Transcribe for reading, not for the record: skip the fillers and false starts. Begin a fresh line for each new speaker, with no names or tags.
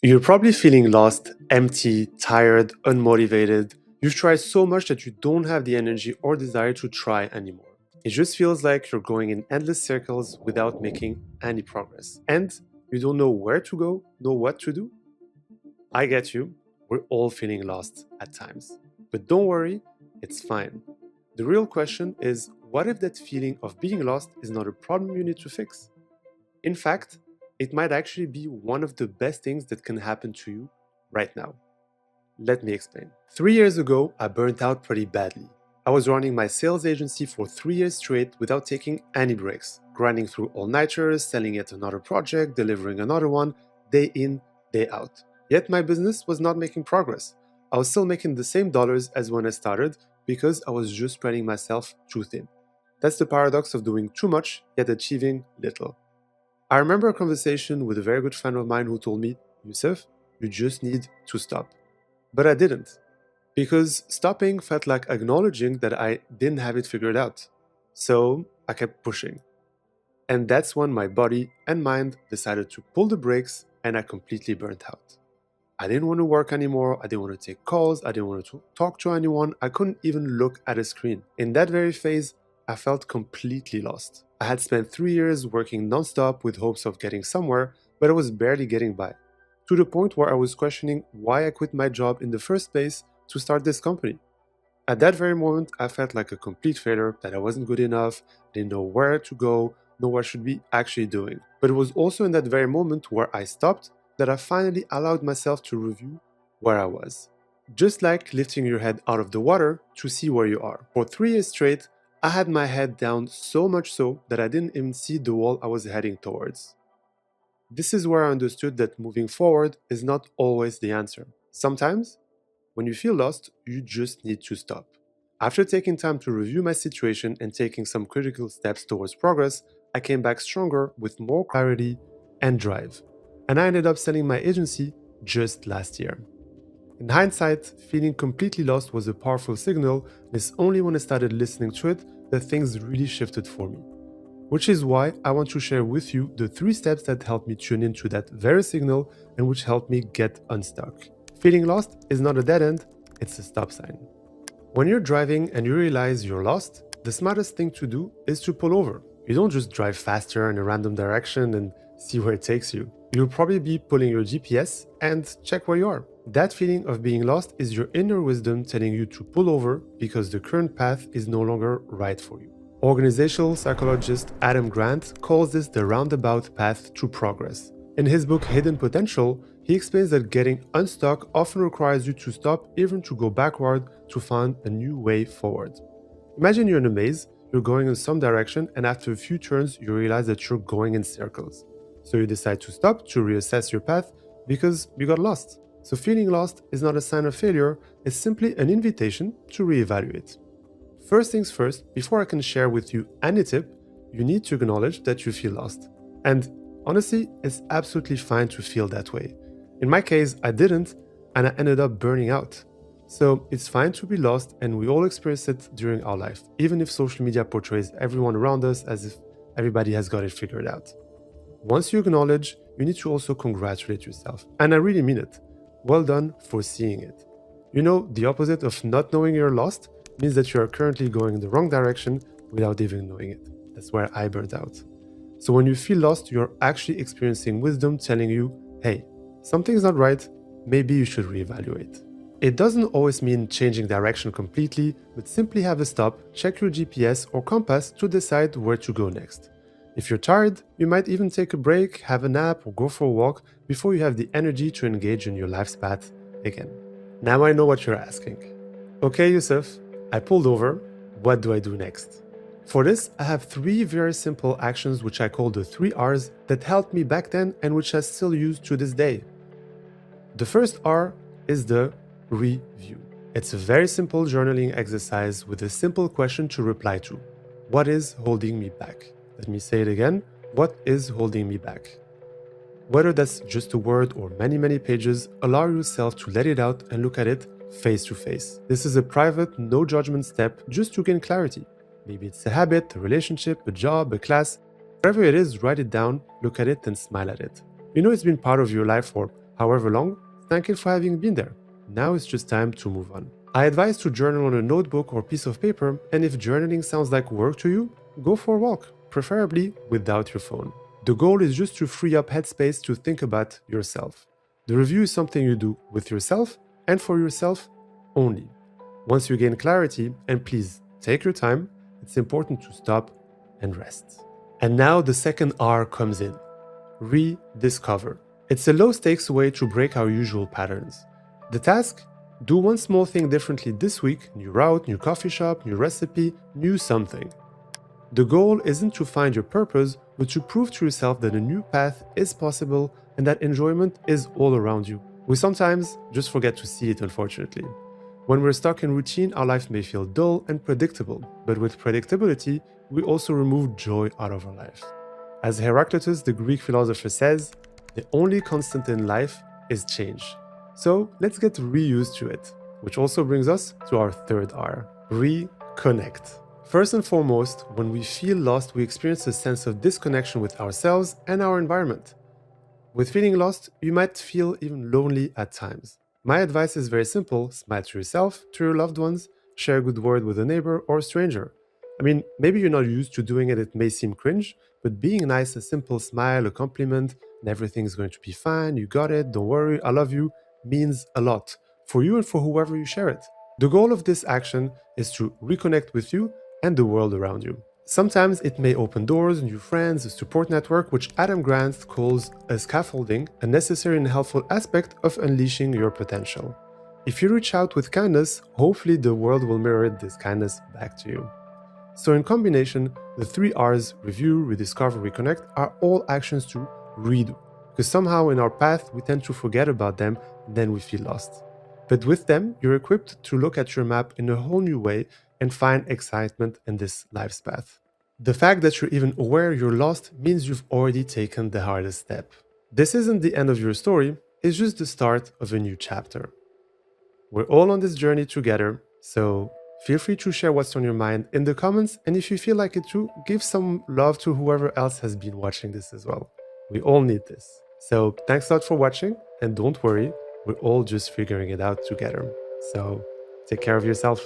You're probably feeling lost, empty, tired, unmotivated. You've tried so much that you don't have the energy or desire to try anymore. It just feels like you're going in endless circles without making any progress. And you don't know where to go, know what to do. I get you. We're all feeling lost at times. But don't worry, it's fine. The real question is, what if that feeling of being lost is not a problem you need to fix? In fact, it might actually be one of the best things that can happen to you right now. Let me explain. 3 years ago, I burnt out pretty badly. I was running my sales agency for 3 years straight without taking any breaks, grinding through all-nighters, selling yet another project, delivering another one, day in, day out. Yet my business was not making progress. I was still making the same dollars as when I started because I was just spreading myself too thin. That's the paradox of doing too much yet achieving little. I remember a conversation with a very good friend of mine who told me, Youssef, you just need to stop. But I didn't, because stopping felt like acknowledging that I didn't have it figured out. So I kept pushing. And that's when my body and mind decided to pull the brakes and I completely burnt out. I didn't want to work anymore, I didn't want to take calls, I didn't want to talk to anyone, I couldn't even look at a screen. In that very phase, I felt completely lost. I had spent 3 years working non-stop with hopes of getting somewhere, but I was barely getting by. To the point where I was questioning why I quit my job in the first place to start this company. At that very moment, I felt like a complete failure, that I wasn't good enough, didn't know where to go, know what I should be actually doing. But it was also in that very moment where I stopped that I finally allowed myself to review where I was. Just like lifting your head out of the water to see where you are. For 3 years straight, I had my head down so much so that I didn't even see the wall I was heading towards. This is where I understood that moving forward is not always the answer. Sometimes, when you feel lost, you just need to stop. After taking time to review my situation and taking some critical steps towards progress, I came back stronger with more clarity and drive. And I ended up selling my agency just last year. In hindsight, feeling completely lost was a powerful signal, and it's only when I started listening to it that things really shifted for me. Which is why I want to share with you the 3 steps that helped me tune into that very signal and which helped me get unstuck. Feeling lost is not a dead end, it's a stop sign. When you're driving and you realize you're lost, the smartest thing to do is to pull over. You don't just drive faster in a random direction and see where it takes you. You'll probably be pulling your GPS and check where you are. That feeling of being lost is your inner wisdom telling you to pull over because the current path is no longer right for you. Organizational psychologist Adam Grant calls this the roundabout path to progress. In his book Hidden Potential, he explains that getting unstuck often requires you to stop, even to go backward to find a new way forward. Imagine you're in a maze, you're going in some direction, and after a few turns, you realize that you're going in circles. So you decide to stop to reassess your path because you got lost. So feeling lost is not a sign of failure, it's simply an invitation to reevaluate. First things first, before I can share with you any tip, you need to acknowledge that you feel lost. And honestly, it's absolutely fine to feel that way. In my case, I didn't, and I ended up burning out. So it's fine to be lost, and we all experience it during our life, even if social media portrays everyone around us as if everybody has got it figured out. Once you acknowledge, you need to also congratulate yourself. And I really mean it. Well done for seeing it. You know, the opposite of not knowing you're lost means that you are currently going in the wrong direction without even knowing it. That's where I burned out. So when you feel lost, you're actually experiencing wisdom telling you, hey, something's not right, maybe you should reevaluate. It doesn't always mean changing direction completely, but simply have a stop, check your GPS or compass to decide where to go next. If you're tired, you might even take a break, have a nap, or go for a walk before you have the energy to engage in your life's path again. Now I know what you're asking. Okay, Youssef, I pulled over. What do I do next? For this, I have 3 very simple actions which I call the 3 R's that helped me back then and which I still use to this day. The first R is the review. It's a very simple journaling exercise with a simple question to reply to. What is holding me back? Let me say it again. What is holding me back? Whether that's just a word or many pages, allow yourself to let it out and look at it face to face. This is a private, no judgment step just to gain clarity. Maybe it's a habit, a relationship, a job, a class. Whatever it is, write it down, look at it and smile at it. You know it's been part of your life for however long, thank it for having been there. Now it's just time to move on. I advise to journal on a notebook or piece of paper, and if journaling sounds like work to you, go for a walk, preferably without your phone. The goal is just to free up headspace to think about yourself. The review is something you do with yourself and for yourself only. Once you gain clarity, and please take your time, it's important to stop and rest. And now the second R comes in. Rediscover. It's a low-stakes way to break our usual patterns. The task? Do one small thing differently this week, new route, new coffee shop, new recipe, new something. The goal isn't to find your purpose, but to prove to yourself that a new path is possible and that enjoyment is all around you. We sometimes just forget to see it, unfortunately. When we're stuck in routine, our life may feel dull and predictable, but with predictability, we also remove joy out of our lives. As Heraclitus, the Greek philosopher, says, the only constant in life is change. So let's get reused to it, which also brings us to our third R, reconnect. First and foremost, when we feel lost, we experience a sense of disconnection with ourselves and our environment. With feeling lost, you might feel even lonely at times. My advice is very simple: smile to yourself, to your loved ones, share a good word with a neighbor or a stranger. I mean, maybe you're not used to doing it, it may seem cringe, but being nice, a simple smile, a compliment, and everything's going to be fine, you got it, don't worry, I love you, means a lot for you and for whoever you share it. The goal of this action is to reconnect with you and the world around you. Sometimes it may open doors, new friends, a support network, which Adam Grant calls a scaffolding, a necessary and helpful aspect of unleashing your potential. If you reach out with kindness, hopefully the world will mirror this kindness back to you. So in combination, the three R's, review, rediscover, reconnect, are all actions to redo. Because somehow in our path, we tend to forget about them and then we feel lost. But with them, you're equipped to look at your map in a whole new way and find excitement in this life's path. The fact that you're even aware you're lost means you've already taken the hardest step. This isn't the end of your story, it's just the start of a new chapter. We're all on this journey together, so feel free to share what's on your mind in the comments, and if you feel like it too, give some love to whoever else has been watching this as well. We all need this. So thanks a lot for watching, and don't worry, we're all just figuring it out together. So take care of yourself.